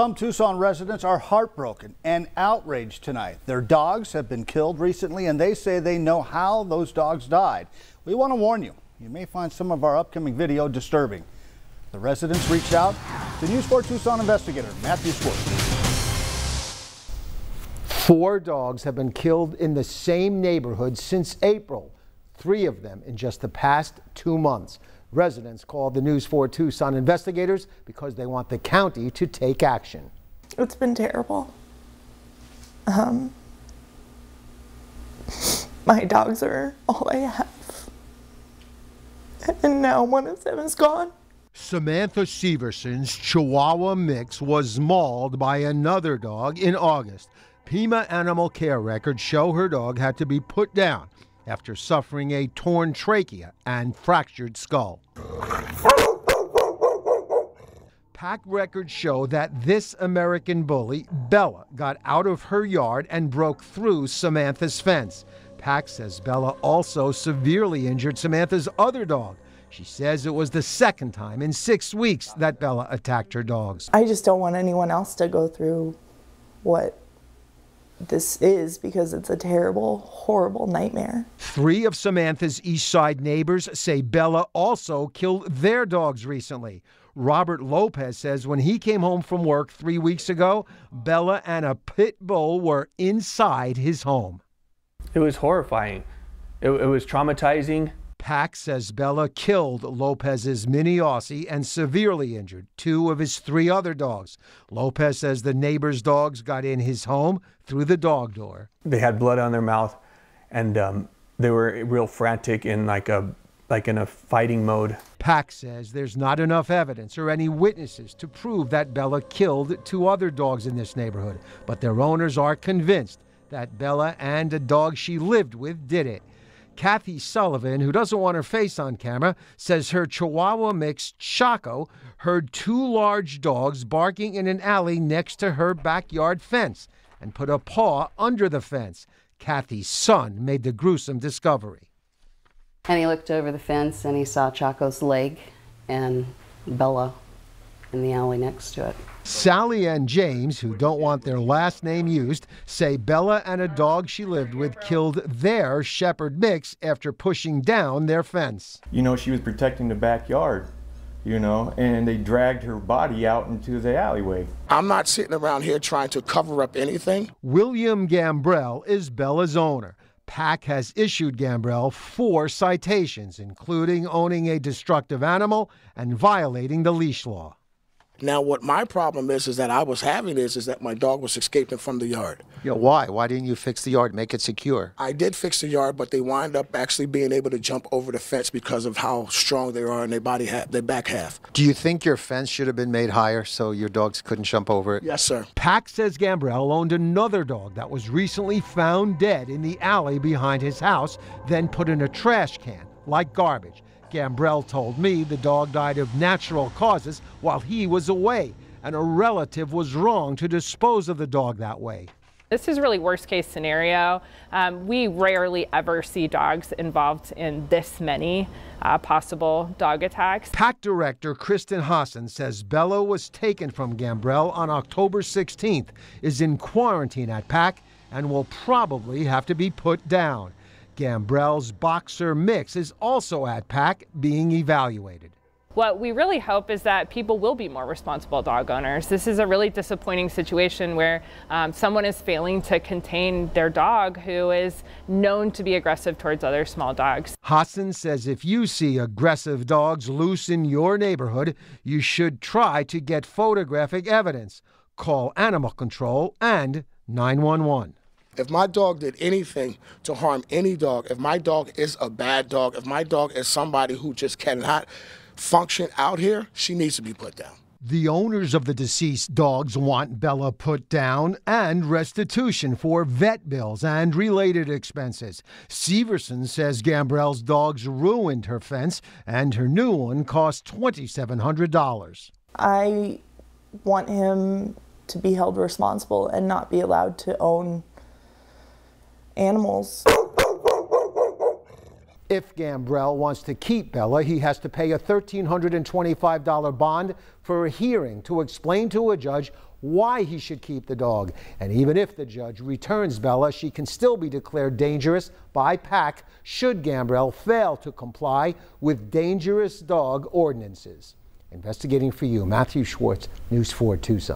Some Tucson residents are heartbroken and outraged tonight. Their dogs have been killed recently, and they say they know how those dogs died. We want to warn you, you may find some of our upcoming video disturbing. The residents reached out to N4T Tucson investigator Matthew Schwartz. 4 dogs have been killed in the same neighborhood since April, 3 of them in just the past 2 months. Residents called the N4T Tucson investigators because they want the county to take action. It's been terrible. My dogs are all I have. And now one of them is gone. Samantha Severson's Chihuahua mix was mauled by another dog in August. Pima Animal Care records show her dog had to be put down after suffering a torn trachea and fractured skull. PAC records show that this American bully, Bella, got out of her yard and broke through Samantha's fence. PAC says Bella also severely injured Samantha's other dog. She says it was the second time in 6 weeks that Bella attacked her dogs. I just don't want anyone else to go through what this is, because it's a terrible, horrible nightmare. 3 of Samantha's East Side neighbors say Bella also killed their dogs recently. Robert Lopez says when he came home from work 3 weeks ago, Bella and a pit bull were inside his home. It was horrifying. It was traumatizing. PAC says Bella killed Lopez's mini Aussie and severely injured 2 of his 3 other dogs. Lopez says the neighbor's dogs got in his home through the dog door. They had blood on their mouth, and they were real frantic in like in a fighting mode. PAC says there's not enough evidence or any witnesses to prove that Bella killed 2 other dogs in this neighborhood, but their owners are convinced that Bella and a dog she lived with did it. Kathy Sullivan, who doesn't want her face on camera, says her Chihuahua mix, Chaco, heard 2 large dogs barking in an alley next to her backyard fence and put a paw under the fence. Kathy's son made the gruesome discovery. And he looked over the fence and he saw Chaco's leg and Bella in the alley next to it. Sally and James, who don't want their last name used, say Bella and a dog she lived with killed their shepherd mix after pushing down their fence. You know, she was protecting the backyard, you know, and they dragged her body out into the alleyway. I'm not sitting around here trying to cover up anything. William Gambrell is Bella's owner. PAC has issued Gambrell 4 citations, including owning a destructive animal and violating the leash law. Now, what my problem is that I was having is that my dog was escaping from the yard. Yeah, why? Why didn't you fix the yard, make it secure? I did fix the yard, but they wind up actually being able to jump over the fence because of how strong they are in their back half. Do you think your fence should have been made higher so your dogs couldn't jump over it? Yes, sir. PAC says Gambrell owned another dog that was recently found dead in the alley behind his house, then put in a trash can like garbage. Gambrell told me the dog died of natural causes while he was away, and a relative was wrong to dispose of the dog that way. This is really worst case scenario. We rarely ever see dogs involved in this many possible dog attacks. PAC Director Kristen Hassan says Bella was taken from Gambrell on October 16th, is in quarantine at PAC, and will probably have to be put down. Gambrell's boxer mix is also at PAC being evaluated. What we really hope is that people will be more responsible dog owners. This is a really disappointing situation where someone is failing to contain their dog who is known to be aggressive towards other small dogs. Hassan says if you see aggressive dogs loose in your neighborhood, you should try to get photographic evidence. Call Animal Control and 911. If my dog did anything to harm any dog, if my dog is a bad dog, if my dog is somebody who just cannot function out here, she needs to be put down. The owners of the deceased dogs want Bella put down and restitution for vet bills and related expenses. Severson says Gambrell's dogs ruined her fence and her new one cost $2,700. I want him to be held responsible and not be allowed to own animals. If Gambrell wants to keep Bella, he has to pay a $1,325 bond for a hearing to explain to a judge why he should keep the dog. And even if the judge returns Bella, she can still be declared dangerous by PAC should Gambrell fail to comply with dangerous dog ordinances. Investigating for you, Matthew Schwartz, News 4 Tucson.